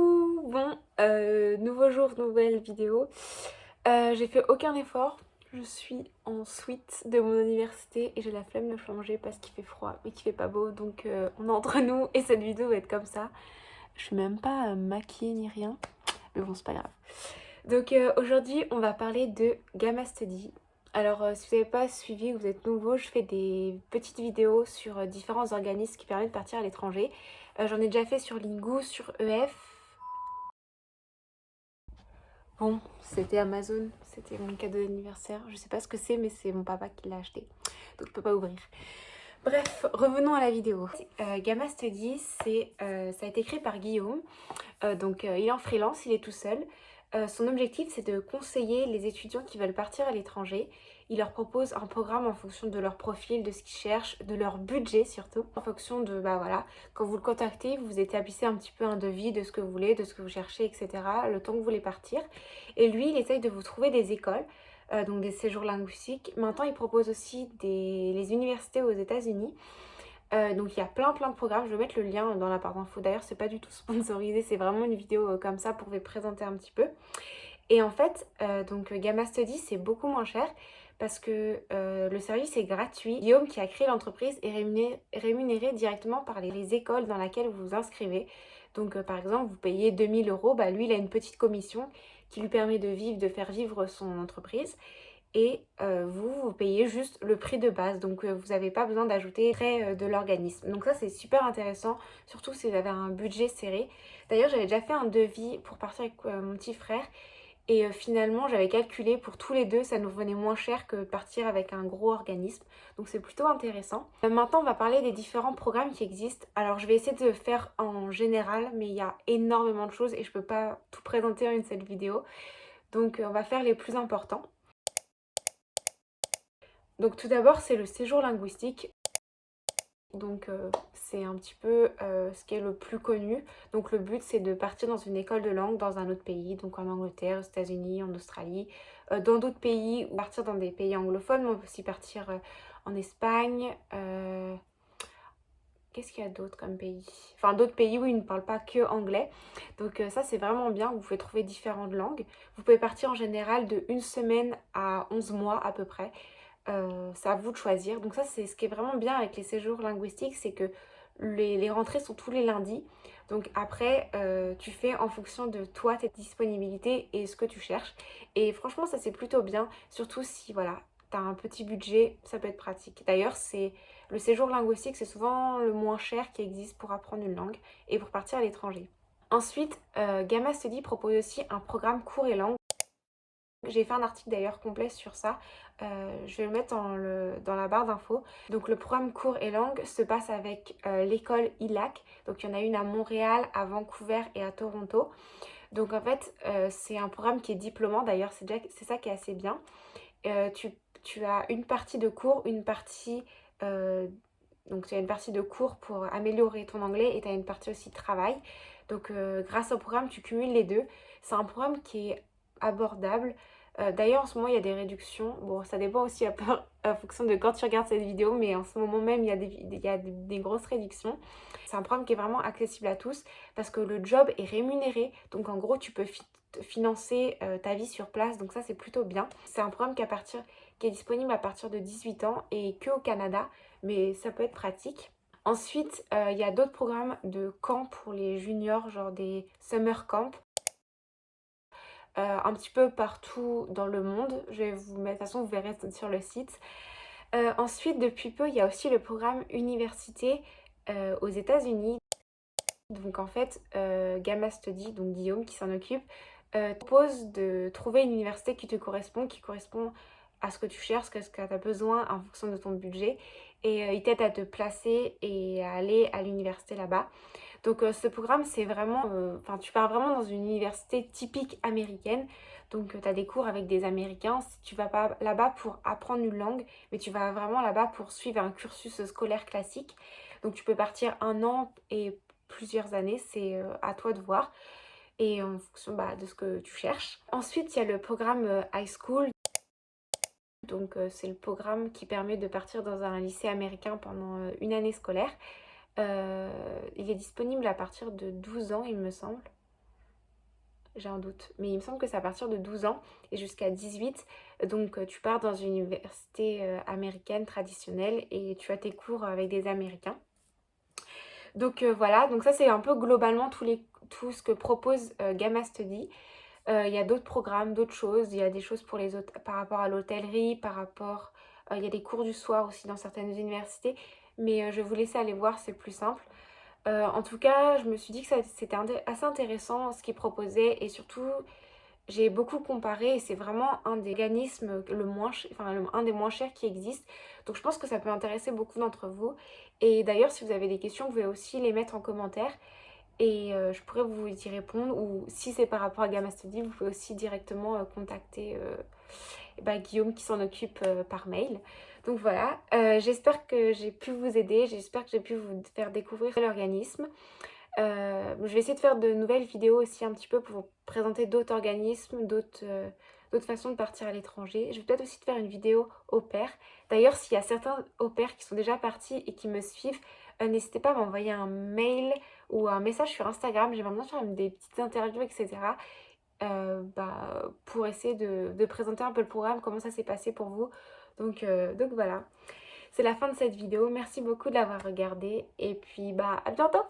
Coucou! Bon, nouveau jour, nouvelle vidéo. J'ai fait aucun effort. Je suis en suite de mon université et j'ai la flemme de changer parce qu'il fait froid mais qu'il fait pas beau. Donc on est entre nous et cette vidéo va être comme ça. Je suis même pas maquillée ni rien. Mais bon, c'est pas grave. Donc aujourd'hui, on va parler de Gamma Study. Alors si vous n'avez pas suivi, vous êtes nouveau, je fais des petites vidéos sur différents organismes qui permettent de partir à l'étranger. J'en ai déjà fait sur Lingo, sur EF. Bon, c'était Amazon, c'était mon cadeau d'anniversaire. Je sais pas ce que c'est, mais c'est mon papa qui l'a acheté. Donc je peux pas ouvrir. Bref, revenons à la vidéo. Gamma Study, ça a été créé par Guillaume. Il est en freelance, il est tout seul. Son objectif, c'est de conseiller les étudiants qui veulent partir à l'étranger. Il leur propose un programme en fonction de leur profil, de ce qu'ils cherchent, de leur budget surtout. En fonction de, quand vous le contactez, vous établissez un petit peu un devis de ce que vous voulez, de ce que vous cherchez, etc. Le temps que vous voulez partir. Et lui, il essaye de vous trouver des écoles, donc des séjours linguistiques. Maintenant, il propose aussi les universités aux États-Unis. Donc il y a plein de programmes, je vais mettre le lien dans la barre d'infos. D'ailleurs c'est pas du tout sponsorisé, c'est vraiment une vidéo comme ça pour vous présenter un petit peu. Et en fait, Gamma Study c'est beaucoup moins cher parce que le service est gratuit. Guillaume qui a créé l'entreprise est rémunéré directement par les écoles dans lesquelles vous vous inscrivez. Donc par exemple vous payez 2000 €, lui il a une petite commission qui lui permet de faire vivre son entreprise. Et vous payez juste le prix de base, donc vous n'avez pas besoin d'ajouter les frais de l'organisme. Donc ça c'est super intéressant, surtout si vous avez un budget serré. D'ailleurs j'avais déjà fait un devis pour partir avec mon petit frère et finalement j'avais calculé pour tous les deux, ça nous revenait moins cher que de partir avec un gros organisme. Donc c'est plutôt intéressant. Maintenant on va parler des différents programmes qui existent. Alors je vais essayer de faire en général, mais il y a énormément de choses et je ne peux pas tout présenter en une seule vidéo. Donc on va faire les plus importants. Donc tout d'abord, c'est le séjour linguistique. Donc c'est un petit peu ce qui est le plus connu. Donc le but, c'est de partir dans une école de langue dans un autre pays, donc en Angleterre, aux États-Unis, en Australie, dans d'autres pays, ou partir dans des pays anglophones, mais on peut aussi partir en Espagne. Qu'est-ce qu'il y a d'autre comme pays? Enfin, d'autres pays où ils ne parlent pas que anglais. Donc ça, c'est vraiment bien. Vous pouvez trouver différentes langues. Vous pouvez partir en général de 1 semaine à 11 mois à peu près. C'est à vous de choisir. Donc ça, c'est ce qui est vraiment bien avec les séjours linguistiques, c'est que les rentrées sont tous les lundis. Donc après, tu fais en fonction de toi, tes disponibilités et ce que tu cherches. Et franchement, ça c'est plutôt bien, surtout si voilà, tu as un petit budget, ça peut être pratique. D'ailleurs, le séjour linguistique, c'est souvent le moins cher qui existe pour apprendre une langue et pour partir à l'étranger. Ensuite, Gamma Study propose aussi un programme cours et langue. J'ai fait un article d'ailleurs complet sur ça, je vais le mettre dans la barre d'infos. Donc le programme cours et langue se passe avec l'école ILAC, donc il y en a une à Montréal, à Vancouver et à Toronto. Donc en fait c'est un programme qui est diplômant, d'ailleurs c'est ça qui est assez bien. Tu as une partie de cours, donc tu as une partie de cours pour améliorer ton anglais et tu as une partie aussi travail. Donc grâce au programme tu cumules les deux. C'est un programme qui est abordable. D'ailleurs en ce moment il y a des réductions. Bon ça dépend aussi en fonction de quand tu regardes cette vidéo, mais en ce moment même il y a des grosses réductions. C'est un programme qui est vraiment accessible à tous parce que le job est rémunéré. Donc en gros tu peux financer ta vie sur place, donc ça c'est plutôt bien. C'est un programme qui est disponible à partir de 18 ans et que au Canada, mais ça peut être pratique. Ensuite, il y a d'autres programmes de camp pour les juniors, genre des summer camps, un petit peu partout dans le monde. Je vais vous mettre, de toute façon vous verrez sur le site. Ensuite, depuis peu, il y a aussi le programme université aux États-Unis. Donc en fait, Gamma Study, donc Guillaume qui s'en occupe, propose de trouver une université qui correspond à ce que tu cherches, à ce que tu as besoin en fonction de ton budget. Et il t'aide à te placer et à aller à l'université là-bas. Donc ce programme, c'est vraiment, tu pars vraiment dans une université typique américaine. Donc tu as des cours avec des Américains. Tu vas pas là-bas pour apprendre une langue, mais tu vas vraiment là-bas pour suivre un cursus scolaire classique. Donc tu peux partir 1 an et plusieurs années, c'est à toi de voir et en fonction de ce que tu cherches. Ensuite, il y a le programme High School. Donc c'est le programme qui permet de partir dans un lycée américain pendant une année scolaire. Il est disponible à partir de 12 ans, il me semble. j'ai un doute, mais il me semble que c'est à partir de 12 ans et jusqu'à 18. Donc tu pars dans une université américaine traditionnelle et tu as tes cours avec des Américains. Donc voilà, donc ça c'est un peu globalement tout ce que propose Gamma Study. Il y a d'autres programmes, d'autres choses. Il y a des choses pour les autres par rapport à l'hôtellerie, par rapport... il y a des cours du soir aussi dans certaines universités. Mais je vais vous laisser aller voir, c'est plus simple. En tout cas, je me suis dit que c'était assez intéressant ce qu'ils proposaient. Et surtout, j'ai beaucoup comparé et c'est vraiment un des organismes un des moins chers qui existent. Donc je pense que ça peut intéresser beaucoup d'entre vous. Et d'ailleurs, si vous avez des questions, vous pouvez aussi les mettre en commentaire et je pourrais vous y répondre. Ou si c'est par rapport à Gamma Study, vous pouvez aussi directement contacter Guillaume qui s'en occupe par mail. Donc voilà, j'espère que j'ai pu vous aider, j'espère que j'ai pu vous faire découvrir l'organisme. Je vais essayer de faire de nouvelles vidéos aussi un petit peu pour vous présenter d'autres organismes, d'autres façons de partir à l'étranger. Je vais peut-être aussi faire une vidéo au pair. D'ailleurs, s'il y a certains au pair qui sont déjà partis et qui me suivent, n'hésitez pas à m'envoyer un mail ou un message sur Instagram. J'aimerais bien faire des petites interviews, etc. Pour essayer de présenter un peu le programme, comment ça s'est passé pour vous. Donc voilà, c'est la fin de cette vidéo. Merci beaucoup de l'avoir regardée et puis à bientôt!